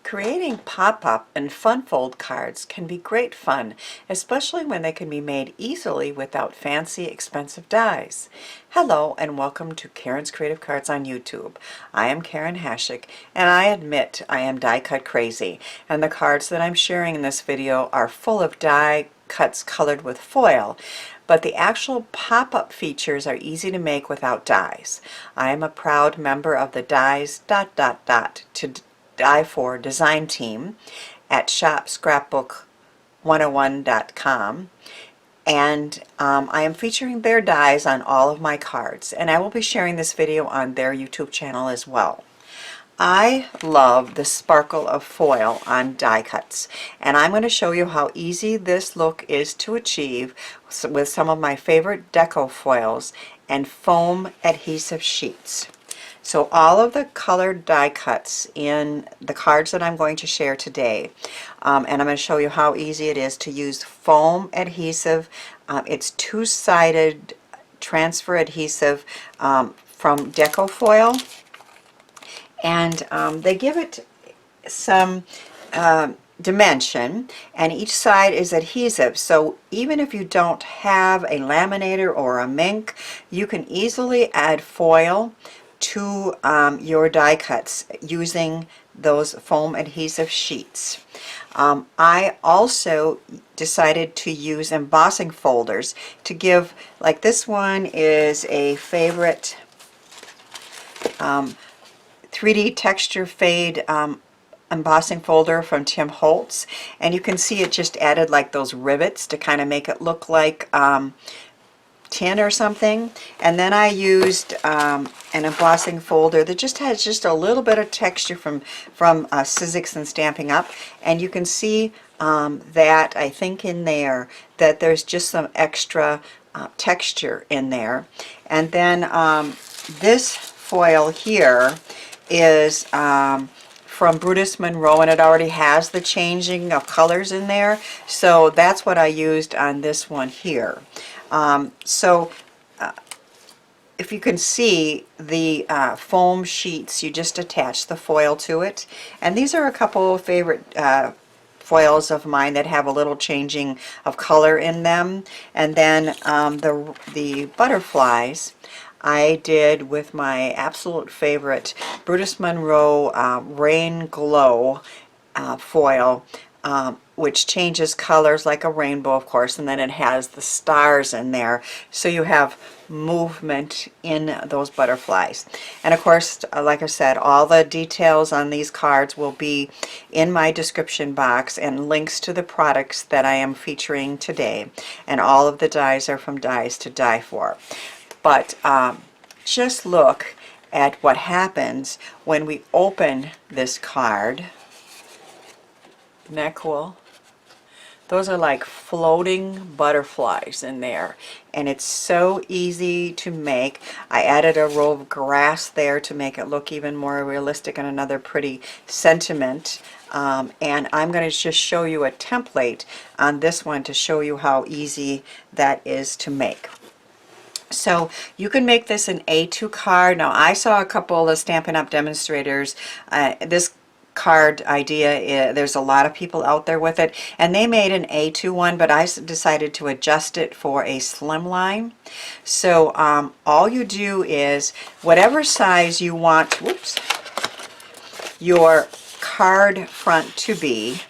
Creating pop-up and fun-fold cards can be great fun, especially when they can be made easily without fancy, expensive dies. Hello and welcome to Karen's Creative Cards on YouTube. I am Karen Hashik, and I admit I am die cut crazy, and the cards that I'm sharing in this video are full of die cuts colored with foil, but the actual pop-up features are easy to make without dies. I am a proud member of the dies to Die For design team at shopscrapbook101.com, and I am featuring their dies on all of my cards, and I will be sharing this video on their YouTube channel as well. I love the sparkle of foil on die cuts, and I'm going to show you how easy this look is to achieve with some of my favorite Deco foils and foam adhesive sheets. So all of the colored die cuts in the cards that I'm going to share today, and I'm going to show you how easy it is to use foam adhesive. It's two-sided transfer adhesive from Deco foil, and they give it some dimension, and each side is adhesive, so even if you don't have a laminator or a Mink, you can easily add foil to your die cuts using those foam adhesive sheets. I also decided to use embossing folders to give, like this one is a favorite 3D texture fade embossing folder from Tim Holtz, and you can see it just added like those rivets to kind of make it look like tin or something. And then I used an embossing folder that just has just a little bit of texture from Sizzix and Stampin' Up, and you can see that I think in there that there's just some extra texture in there. And then this foil here is from Brutus, Monroe, and it already has the changing of colors in there, so that's what I used on this one here. If you can see the foam sheets, you just attach the foil to it, and these are a couple of favorite foils of mine that have a little changing of color in them. And then the butterflies I did with my absolute favorite Brutus Monroe Rain Glow foil, which changes colors like a rainbow, of course, and then it has the stars in there, so you have movement in those butterflies. And of course, like I said, all the details on these cards will be in my description box, and links to the products that I am featuring today, and all of the dies are from Dies to Die For. But just look at what happens when we open this card. Isn't that cool? Those are like floating butterflies in there, and it's so easy to make. I added a row of grass there to make it look even more realistic, and another pretty sentiment. And I'm going to just show you a template on this one to show you how easy that is to make. So you can make this an A2 card. Now I saw a couple of Stampin' Up! Demonstrators. This card idea, there's a lot of people out there with it, and they made an A2 one, but I decided to adjust it for a Slimline. So all you do is whatever size you want, whoops, your card front to be.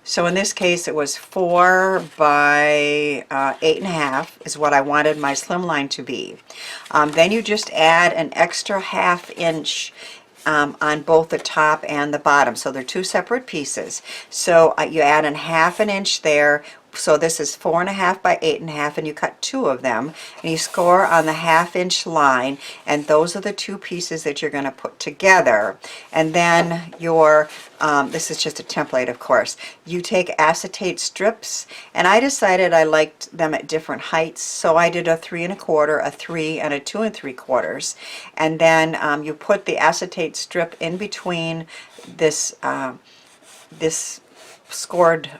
So in this case it was 4 by 8.5 is what I wanted my Slimline to be. Then you just add an extra ½ inch on both the top and the bottom, so they're two separate pieces. So you add a ½ inch there, so this is 4.5 by 8.5, and you cut two of them, and you score on the ½ inch line, and those are the two pieces that you're going to put together. And then your this is just a template, of course. You take acetate strips, and I decided I liked them at different heights, so I did a 3 1/4, a 3, and a 2 3/4, and then you put the acetate strip in between this this scored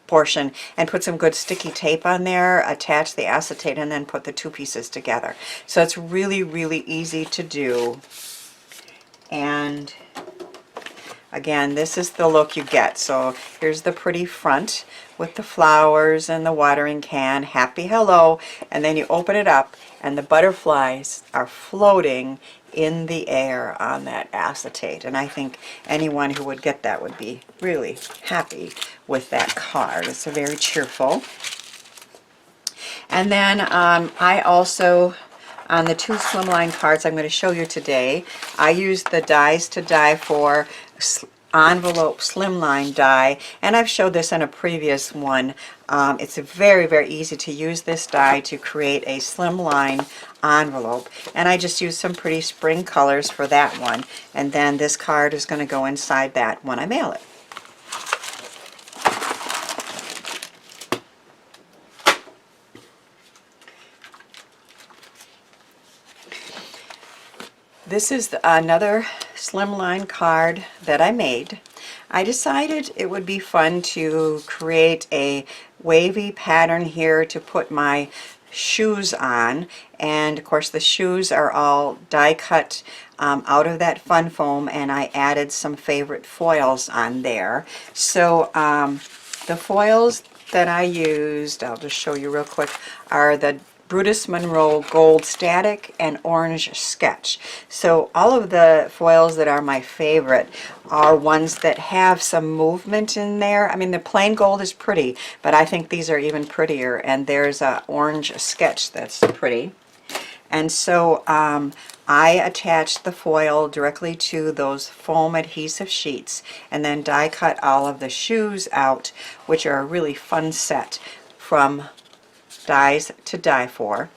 portion, and put some good sticky tape on there, attach the acetate, and then put the two pieces together. So it's really, really easy to do. And Again, this is the look you get. So here's the pretty front with the flowers and the watering can, happy hello, and then you open it up and the butterflies are floating in the air on that acetate. And I think anyone who would get that would be really happy with that card. It's a very cheerful. And then I also, on the two Slimline cards I'm going to show you today, I used the dies to die for envelope Slimline die, and I've showed this in a previous one. It's very, very easy to use this die to create a Slimline envelope, and I just used some pretty spring colors for that one, and then this card is going to go inside that when I mail it. This is another Slimline card that I made. I decided it would be fun to create a wavy pattern here to put my shoes on, and of course the shoes are all die cut out of that fun foam, and I added some favorite foils on there. So the foils that I used, I'll just show you real quick, are the Brutus Monroe Gold Static and Orange Sketch. So all of the foils that are my favorite are ones that have some movement in there. I mean, the plain gold is pretty, but I think these are even prettier, and there's a Orange Sketch that's pretty. And so I attached the foil directly to those foam adhesive sheets and then die cut all of the shoes out, which are a really fun set from dies to die for.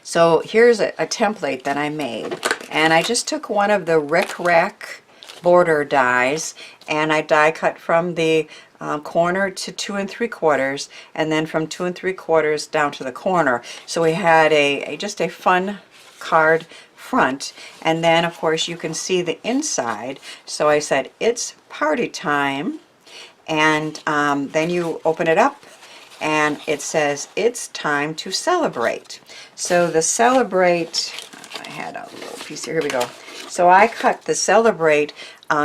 So here's a template that I made, and I just took one of the Rick Rack border dies and I die cut from the corner to 2 3/4, and then from 2 3/4 down to the corner. So we had just a fun card front, and then of course you can see the inside. So I said it's party time, and then you open it up and it says it's time to celebrate. So the celebrate, I had a little piece here, we go. So I cut the celebrate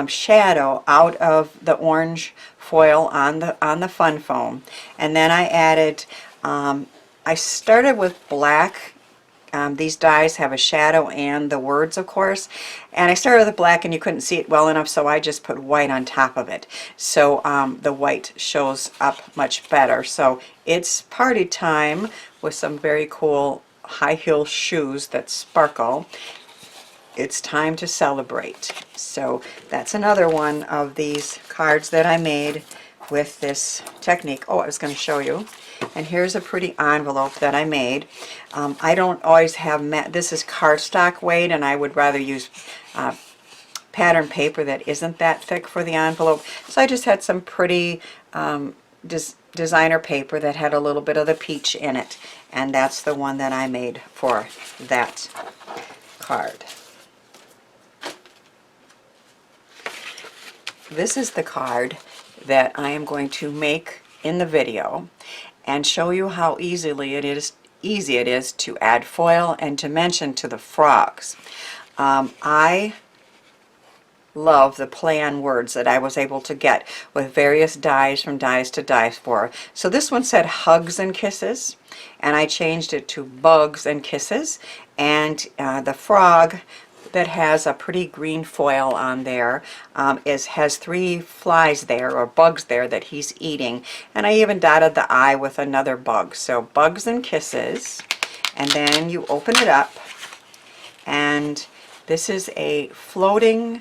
shadow out of the orange foil on the fun foam, and then I added, I started with black. These dies have a shadow and the words, of course, and I started with black and you couldn't see it well enough, so I just put white on top of it, so the white shows up much better. So it's party time with some very cool high heel shoes that sparkle. It's time to celebrate. So that's another one of these cards that I made with this technique. Oh, I was going to show you. And here's a pretty envelope that I made. I don't always have, this is cardstock weight, and I would rather use pattern paper that isn't that thick for the envelope. So I just had some pretty designer paper that had a little bit of the peach in it, and that's the one that I made for that card. This is the card that I am going to make in the video and show you how easy it is to add foil and dimension to the frogs. I love the play on words that I was able to get with various dies from dies to dies for. So this one said hugs and kisses, and I changed it to bugs and kisses, and the frog that has a pretty green foil on there has 3 flies there, or bugs there, that he's eating, and I even dotted the eye with another bug. So bugs and kisses, and then you open it up, and this is a floating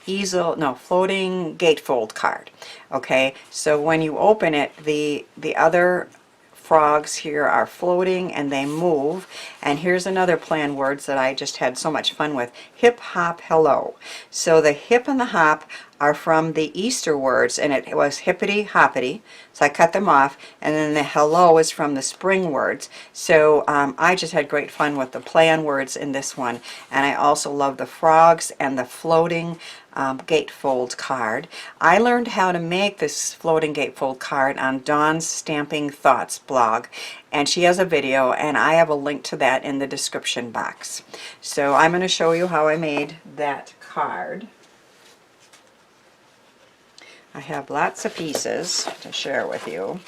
floating gatefold card. Okay, so when you open it, the other frogs here are floating and they move. And here's another play on words that I just had so much fun with. Hip hop hello. So the hip and the hop are from the Easter words, and it was hippity hoppity, so I cut them off, and then the hello is from the spring words. So I just had great fun with the play on words in this one, and I also love the frogs and the floating gatefold card. I learned how to make this floating gatefold card on Dawn's Stamping Thoughts blog, and she has a video, and I have a link to that in the description box. So I'm going to show you how I made that card. I have lots of pieces to share with you.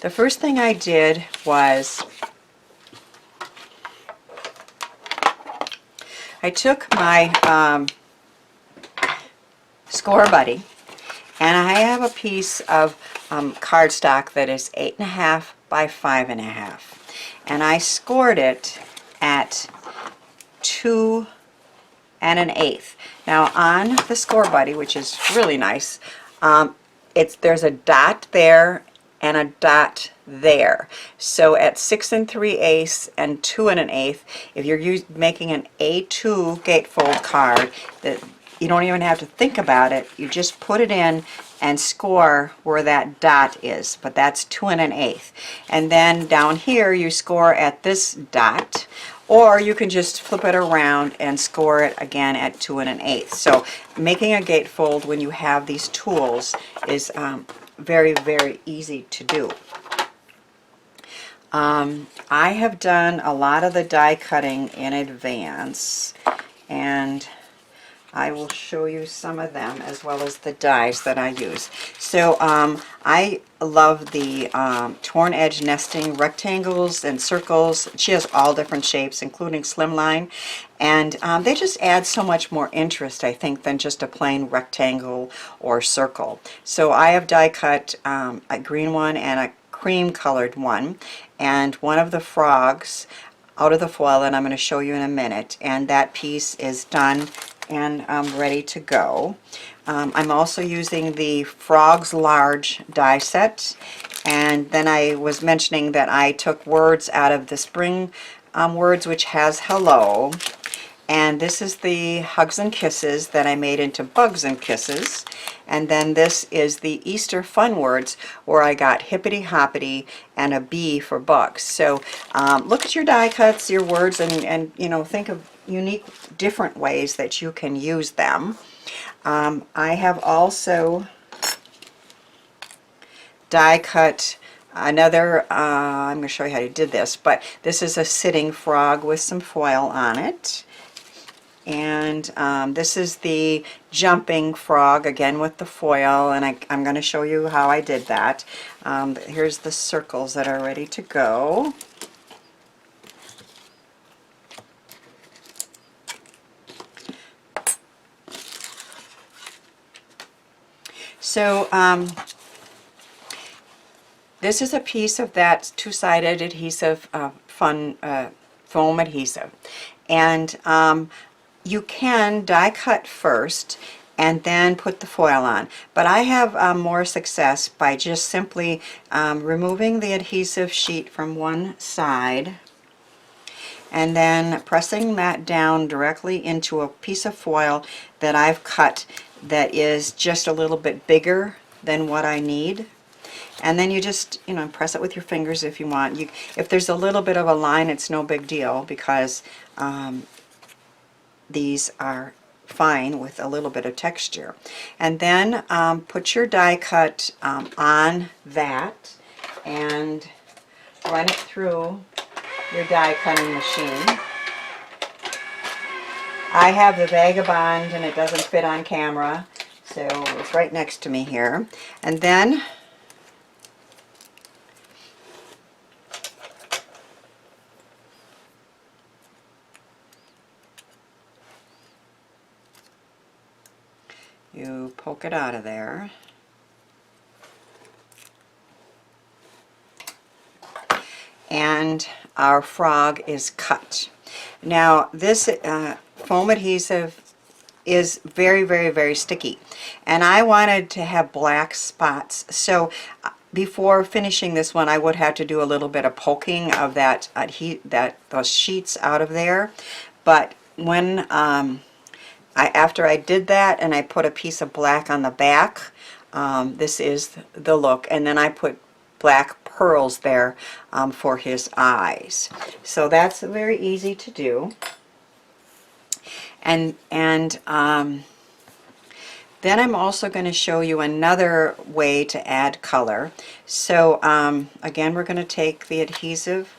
The first thing I did was I took my Scor-Buddy, and I have a piece of cardstock that is 8.5 by 5.5, and I scored it at 2 1/8. Now on the Scor-Buddy, which is really nice, there's a dot there and a dot there. So at 6 3/8 and 2 1/8, if you're making an A2 gatefold card, that you don't even have to think about it. You just put it in and score where that dot is, but that's 2 1/8. And then down here you score at this dot, or you can just flip it around and score it again at 2 1/8. So making a gatefold when you have these tools is very, very easy to do. I have done a lot of the die cutting in advance, and I will show you some of them as well as the dies that I use. So I love the torn edge nesting rectangles and circles. She has all different shapes, including Slimline, and they just add so much more interest, I think, than just a plain rectangle or circle. So I have die cut a green one and a cream colored one, and one of the frogs out of the foil, and I'm going to show you in a minute, and that piece is done and ready to go. I'm also using the Frogs Large die set, and then I was mentioning that I took words out of the spring words, which has hello, and this is the Hugs and Kisses that I made into Bugs and Kisses, and then this is the Easter Fun Words, where I got hippity hoppity and a B for bugs. So look at your die cuts, your words, and you know, think of unique different ways that you can use them. I have also die cut another, I'm going to show you how I did this, but this is a sitting frog with some foil on it. And this is the jumping frog, again with the foil, and I'm going to show you how I did that. Here's the circles that are ready to go. So this is a piece of that two-sided adhesive, foam adhesive, and you can die cut first and then put the foil on, but I have more success by just simply removing the adhesive sheet from one side and then pressing that down directly into a piece of foil that I've cut that is just a little bit bigger than what I need. And then you just, you know, press it with your fingers if you want. If there's a little bit of a line, it's no big deal, because these are fine with a little bit of texture. And then put your die cut on that and run it through your die cutting machine. I have the Vagabond and it doesn't fit on camera, so it's right next to me here. And then you poke it out of there. And our frog is cut. Now this foam adhesive is very, very, very sticky, and I wanted to have black spots, so before finishing this one I would have to do a little bit of poking of those sheets out of there. But when after I did that and I put a piece of black on the back, this is the look, and then I put black pearls there for his eyes. So that's very easy to do. And then I'm also going to show you another way to add color. So again, we're going to take the adhesive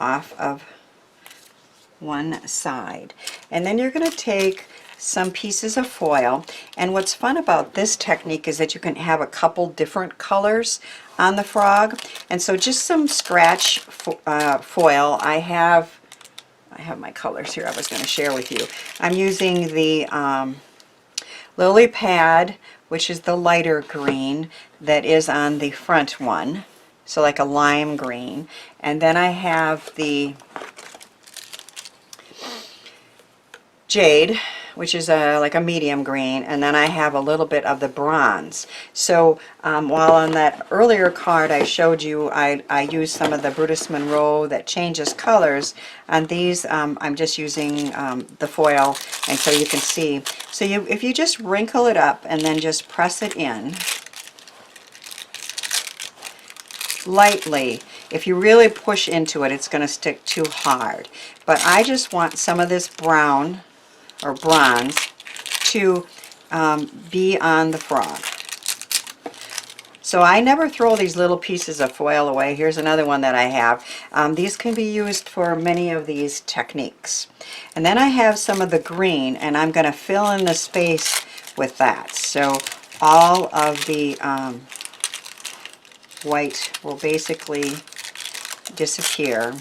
off of one side, and then you're going to take some pieces of foil, and what's fun about this technique is that you can have a couple different colors on the frog. And so just some scratch foil. I have my colors here I was going to share with you. I'm using the Lily Pad, which is the lighter green that is on the front one, so like a lime green. And then I have the Jade, which is like a medium green, and then I have a little bit of the bronze. So while on that earlier card I showed you I used some of the Brutus Monroe that changes colors, on these I'm just using the foil, and so you can see. So if you just wrinkle it up and then just press it in lightly, if you really push into it, it's going to stick too hard. But I just want some of this brown or bronze to be on the frog. So I never throw these little pieces of foil away. Here's another one that I have. These can be used for many of these techniques. And then I have some of the green, and I'm going to fill in the space with that. So all of the white will basically disappear.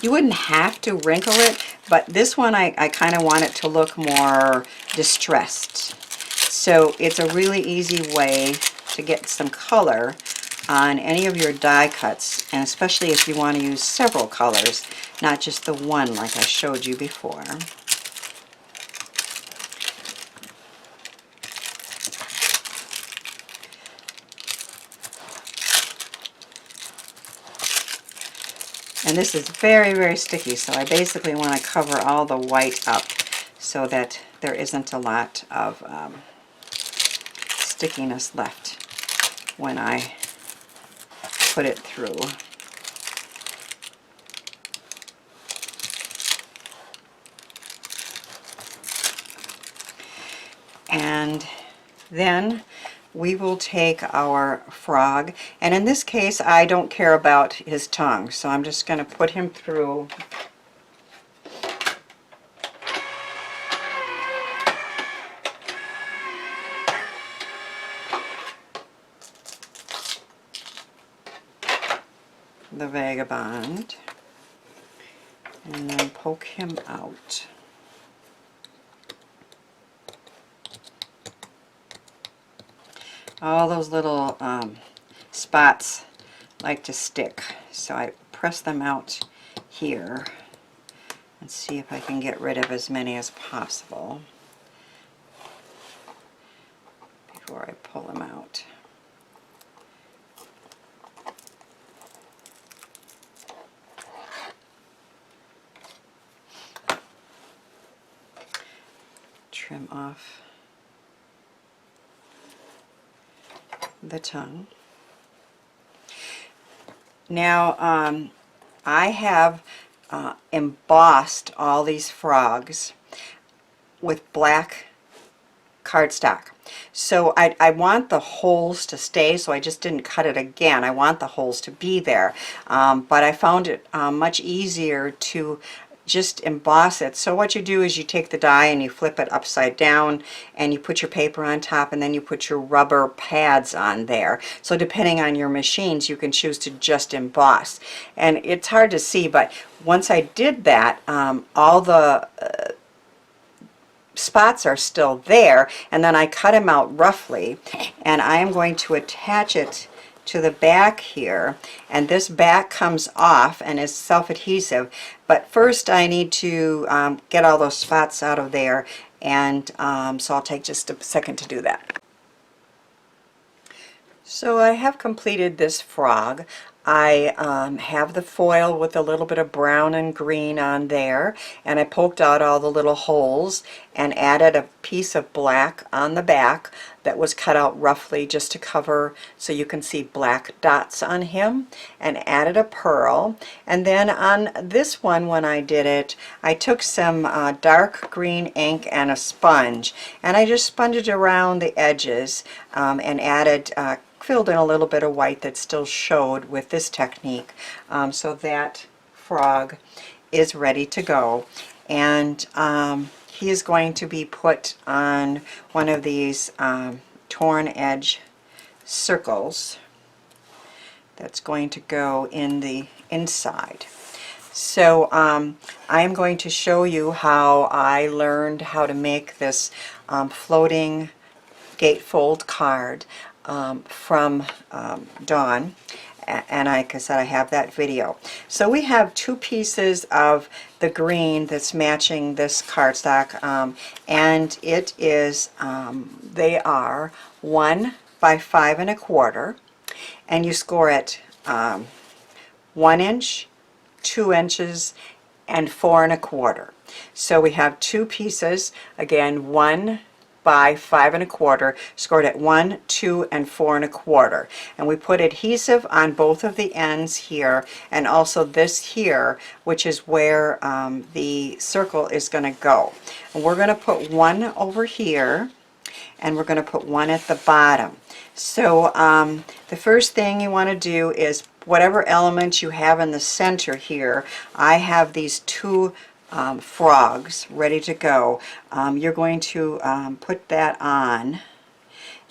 You wouldn't have to wrinkle it, but this one I kind of want it to look more distressed. So it's a really easy way to get some color on any of your die cuts, and especially if you want to use several colors, not just the one like I showed you before. And this is very, very sticky, so I basically want to cover all the white up so that there isn't a lot of stickiness left when I put it through. And then we will take our frog, and in this case I don't care about his tongue, so I'm just going to put him through the Vagabond and then poke him out. All those little spots like to stick, so I press them out here and see if I can get rid of as many as possible before I pull them out. Trim off the tongue. Now I have embossed all these frogs with black cardstock. So I want the holes to stay, so I just didn't cut it again. I want the holes to be there, but I found it much easier to just emboss it. So what you do is you take the die and you flip it upside down and you put your paper on top, and then you put your rubber pads on there. So depending on your machines, you can choose to just emboss. And it's hard to see, but once I did that, all the spots are still there, and then I cut them out roughly, and I am going to attach it to the back here, and this back comes off and is self-adhesive, but first I need to get all those spots out of there, and so I'll take just a second to do that. So I have completed this frog. I have the foil with a little bit of brown and green on there, and I poked out all the little holes and added a piece of black on the back that was cut out roughly just to cover so you can see black dots on him, and added a pearl. And then on this one, when I did it, I took some dark green ink and a sponge, and I just sponged around the edges and added filled in a little bit of white that still showed with this technique, so that frog is ready to go. And he is going to be put on one of these torn edge circles that's going to go in the inside. So I am going to show you how I learned how to make this floating gatefold card from Dawn. And like I said, I have that video. So we have 2 pieces of the green that's matching this cardstock, and it is, they are 1 by 5 1/4, and you score it 1 inch, 2 inches, and 4 1/4. So we have 2 pieces, again 1 by 5 1/4, scored at 1, 2, and 4 1/4. And we put adhesive on both of the ends here, and also this here, which is where the circle is going to go. And we're going to put 1 over here, and we're going to put 1 at the bottom. So the first thing you want to do is whatever element you have in the center here, I have these 2 frogs ready to go. You're going to put that on,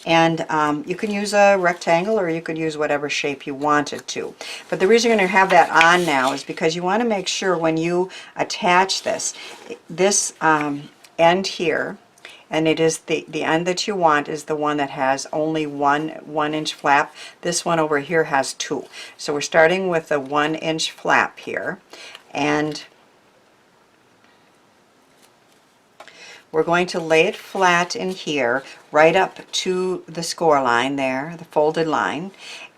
and you can use a rectangle or you could use whatever shape you wanted to. But the reason you're going to have that on now is because you want to make sure when you attach this end here, and it is the end that you want is the one that has only one inch flap. This one over here has 2. So we're starting with a 1 inch flap here, and we're going to lay it flat in here, right up to the score line there, the folded line.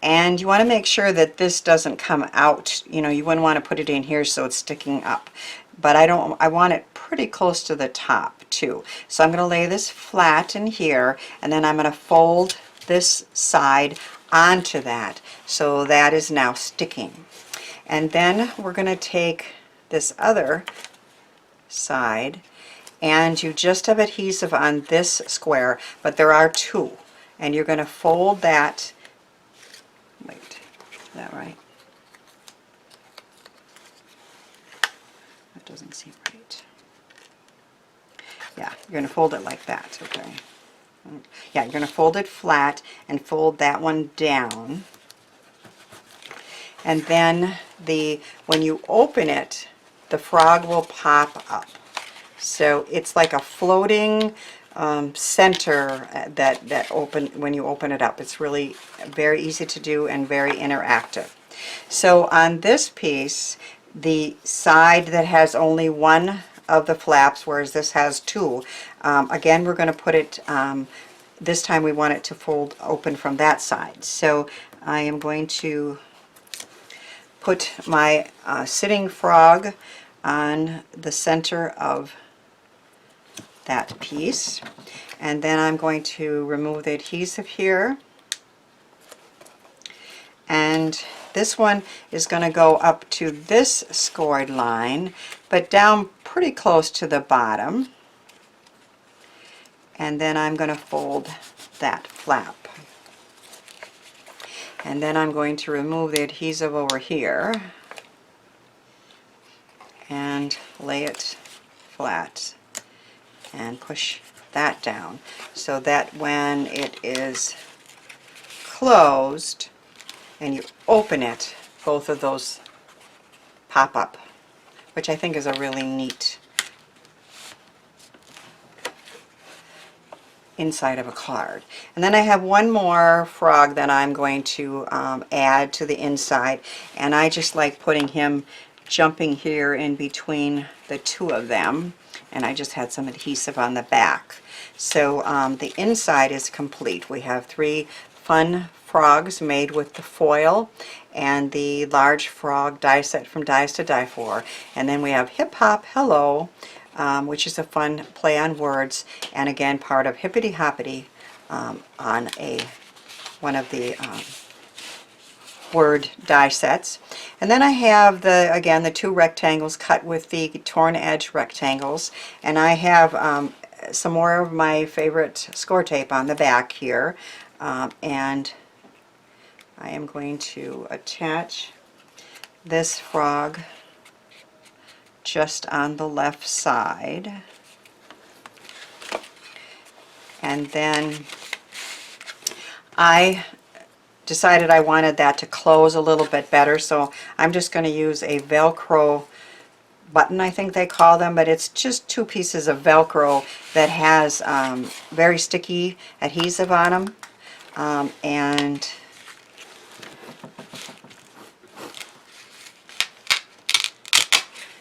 And you want to make sure that this doesn't come out. You know, you wouldn't want to put it in here so it's sticking up. But I want it pretty close to the top too. So I'm going to lay this flat in here, and then I'm going to fold this side onto that. So that is now sticking. And then we're going to take this other side, and you just have adhesive on this square, but there are 2, and you're going to fold that. Wait, is that right? That doesn't seem right. Yeah, you're going to fold it like that, okay? Yeah, you're going to fold it flat and fold that one down. And then when you open it, the frog will pop up. So it's like a floating center that when you open it up. It's really very easy to do and very interactive. So on this piece, the side that has only 1 of the flaps, whereas this has 2, again we're going to put it, this time we want it to fold open from that side. So I am going to put my sitting frog on the center of that piece, and then I'm going to remove the adhesive here, and this one is going to go up to this scored line but down pretty close to the bottom, and then I'm going to fold that flap, and then I'm going to remove the adhesive over here and lay it flat and push that down so that when it is closed and you open it, both of those pop up, which I think is a really neat inside of a card. And then I have one more frog that I'm going to add to the inside, and I just like putting him jumping here in between the 2 of them, and I just had some adhesive on the back. So the inside is complete. We have 3 fun frogs made with the foil and the large frog die set from Dies to Die For, and then we have Hip Hop Hello, which is a fun play on words, and again part of Hippity Hoppity on one of the word die sets. And then I have again the 2 rectangles cut with the torn edge rectangles, and I have some more of my favorite ScorTape on the back here, and I am going to attach this frog just on the left side, And then I decided I wanted that to close a little bit better, so I'm just going to use a Velcro button, I think they call them, but it's just 2 pieces of Velcro that has very sticky adhesive on them. And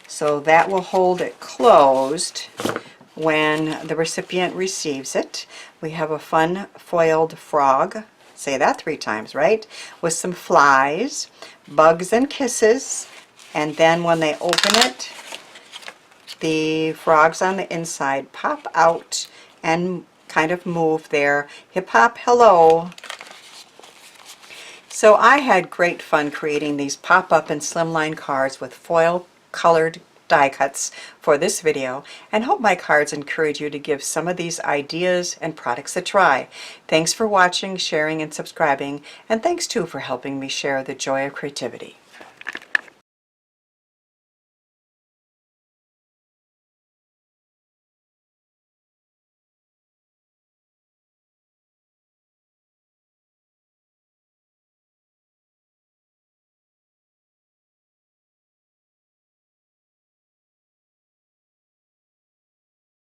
so that will hold it closed when the recipient receives it. We have a fun foiled frog, say that 3 times, right? With some flies, bugs and kisses, and then when they open it, the frogs on the inside pop out and kind of move their hip hop hello. So I had great fun creating these pop-up and slimline cards with foil colored die cuts for this video, and hope my cards encourage you to give some of these ideas and products a try. Thanks for watching, sharing, and subscribing, and thanks too for helping me share the joy of creativity.